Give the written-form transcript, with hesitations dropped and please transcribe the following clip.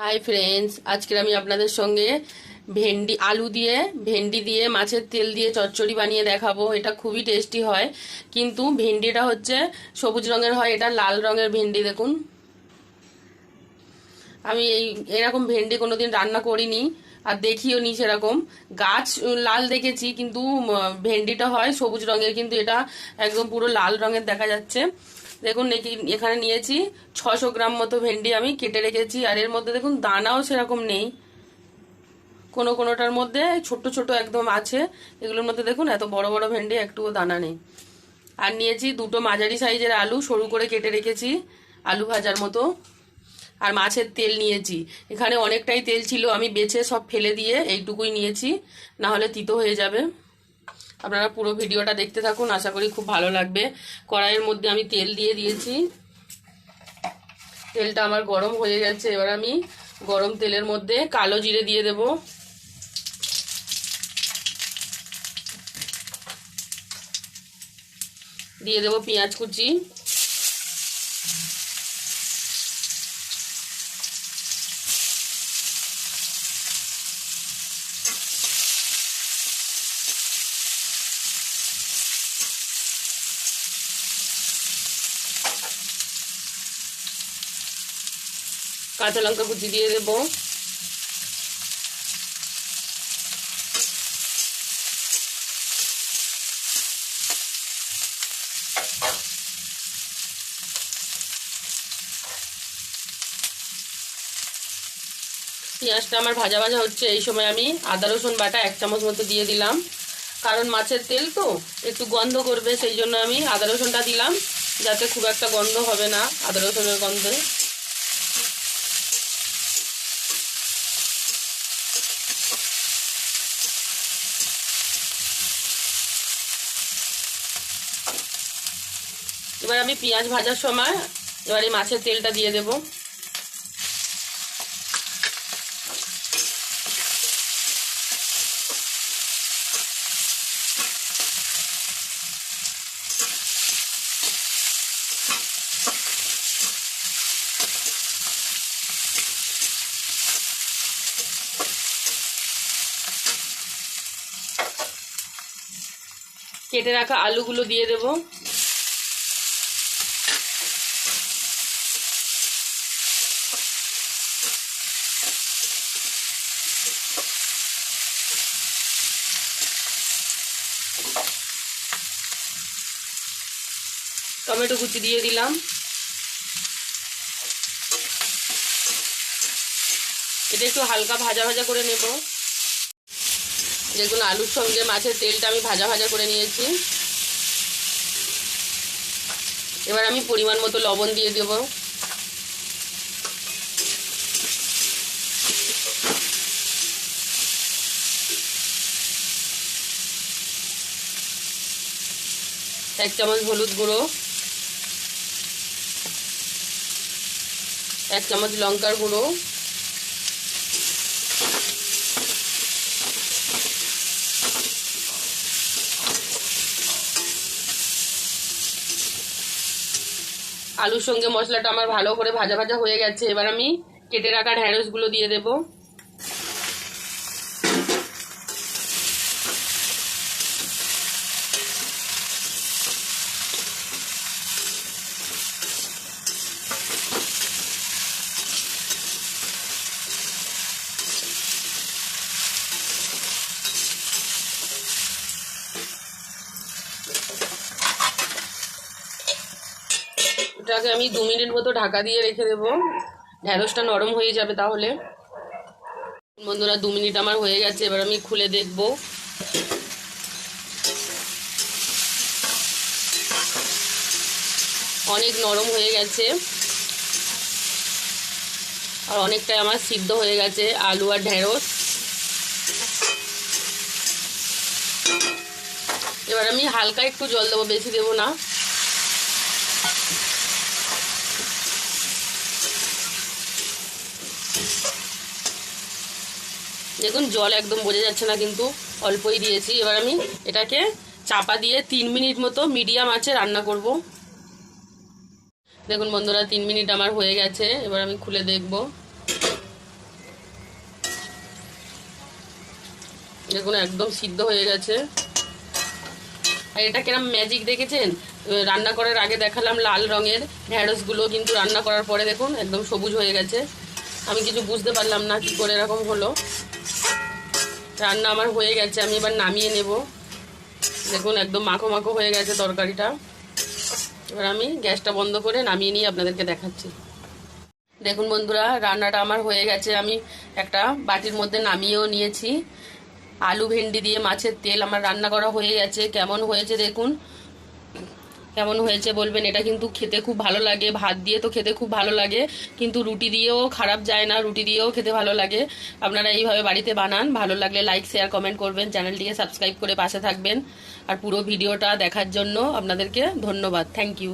Hi friends, আজকে আমি আপনাদের সঙ্গে আলু দিয়ে ভেন্ডি দিয়ে মাছের তেল দিয়ে চচ্চড়ি বানিয়ে দেখাবো। এটা খুবই টেস্টি হয়, কিন্তু ভেন্ডিটা হচ্ছে সবুজ রঙের হয়, এটা লাল রঙের ভেন্ডি। দেখুন, আমি এরকম ভেন্ডি কোনোদিন রান্না করিনি আর দেখিও নি সেরকম। গাছ লাল দেখেছি, কিন্তু ভেন্ডিটা হয় সবুজ রঙের, কিন্তু এটা একদম পুরো লাল রঙের দেখা যাচ্ছে। দেখুন, এখানে নিয়েছি 600 গ্রাম মতো ভেন্ডি, আমি কেটে রেখেছি। আর এর মধ্যে দেখুন দানাও সেরকম নেই, কোনোটার মধ্যে ছোট ছোট একদম আছে। এগুলোর মধ্যে দেখুন এত বড় বড় ভেন্ডি, একটুও দানা নেই। আর নিয়েছি দুটো মাঝারি সাইজের আলু, সরু করে কেটে রেখেছি আলু ভাজার মতো। আর মাছের তেল নিয়েছি, এখানে অনেকটাই তেল ছিল, আমি বেছে সব ফেলে দিয়ে এইটুকুই নিয়েছি, না হলে তিতো হয়ে যাবে। আপনারা পুরো ভিডিওটা দেখতে থাকুন, আশা করি খুব ভালো লাগবে। কড়াইয়ের মধ্যে আমি তেল দিয়ে দিয়েছি, তেলটা আমার গরম হয়ে গেছে। এবার আমি গরম তেলের মধ্যে কালো জিরে দিয়ে দেব, দিয়ে দেব পেঁয়াজ কুচি, কাঁচা লঙ্কা কুচি দিয়ে দেব, পেঁয়াজটা আমার ভাজা ভাজা হচ্ছে। এই সময় আমি আদা রসুন বাটা 1 চামচ মতো দিয়ে দিলাম, কারণ মাছের তেল তো একটু গন্ধ করবে, সেই জন্য আমি আদা রসুনটা দিলাম, যাতে খুব একটা গন্ধ হবে না আদা রসুনের গন্ধে। এবার আমি পেঁয়াজ ভাজার সময় এবার এই মাছের তেলটা দিয়ে দেব। কেটে রাখা আলুগুলো দিয়ে দেব, টমেটো কুচি দিয়ে দিলাম। এটা একটু হালকা ভাজা ভাজা করে নেব। দেখুন, আলুর সঙ্গে মাছের তেলটা আমি ভাজা ভাজা করে নিয়েছি। এবার আমি পরিমাণ মতো লবণ দিয়ে দেব, এক চামচ হলুদ গুঁড়ো, 1 চামচ লঙ্কার গুঁড়ো, আলুর সঙ্গে মশলাটা আমার ভালো করে ভাজা ভাজা হয়ে গেছে। এবার আমি কেটে রাখা ঢেঁড়সগুলো দিয়ে দেব, এটাকে আমি 2 মিনিট মতো ঢাকা দিয়ে রেখে দেবো, ঢেঁড়সটা নরম হয়ে যাবে তাহলে। বন্ধুরা, 2 মিনিট আমার হয়ে গেছে, এবার আমি খুলে দেখব। অনেক নরম হয়ে গেছে আর অনেকটাই আমার সিদ্ধ হয়ে গেছে আলু আর ঢেঁড়স। এবার আমি হালকা একটু জল দেবো, বেশি দেবো না। দেখুন, জল একদম বোঝা যাচ্ছে না, কিন্তু অল্পই দিয়েছি। এবার আমি এটাকে চাপা দিয়ে 3 মিনিট মতো মিডিয়াম আঁচে রান্না করব। দেখুন বন্ধুরা, 3 মিনিট আমার হয়ে গেছে, এবার আমি খুলে দেখব। দেখুন একদম সিদ্ধ হয়ে গেছে। আর এটা কিরম ম্যাজিক দেখেছেন, রান্না করার আগে দেখালাম লাল রঙের ঢ্যাঁড়সগুলো, কিন্তু রান্না করার পরে দেখুন একদম সবুজ হয়ে গেছে। আমি কিছু বুঝতে পারলাম না কি করে এরকম হলো। রান্না আমার হয়ে গেছে, আমি এবার নামিয়ে নেব। দেখুন একদম মাখো মাখো হয়ে গেছে তরকারিটা। এবার আমি গ্যাসটা বন্ধ করে নামিয়ে নিয়ে আপনাদেরকে দেখাচ্ছি। দেখুন বন্ধুরা, রান্নাটা আমার হয়ে গেছে, আমি একটা বাটির মধ্যে নামিয়েও নিয়েছি। আলু ভেন্ডি দিয়ে মাছের তেল আমার রান্না করা হয়ে গেছে। কেমন হয়েছে দেখুন, কেমন হয়েছে বলবেন। এটা কিন্তু খেতে খুব ভালো লাগে, ভাত দিয়ে তো খেতে খুব ভালো লাগে, কিন্তু রুটি দিয়েও খারাপ যায় না, রুটি দিয়েও খেতে ভালো লাগে। আপনারা এইভাবে বাড়িতে বানান। ভালো লাগলে লাইক শেয়ার কমেন্ট করবেন, চ্যানেলটিকে সাবস্ক্রাইব করে পাশে থাকবেন। আর পুরো ভিডিওটা দেখার জন্য আপনাদেরকে ধন্যবাদ। Thank you.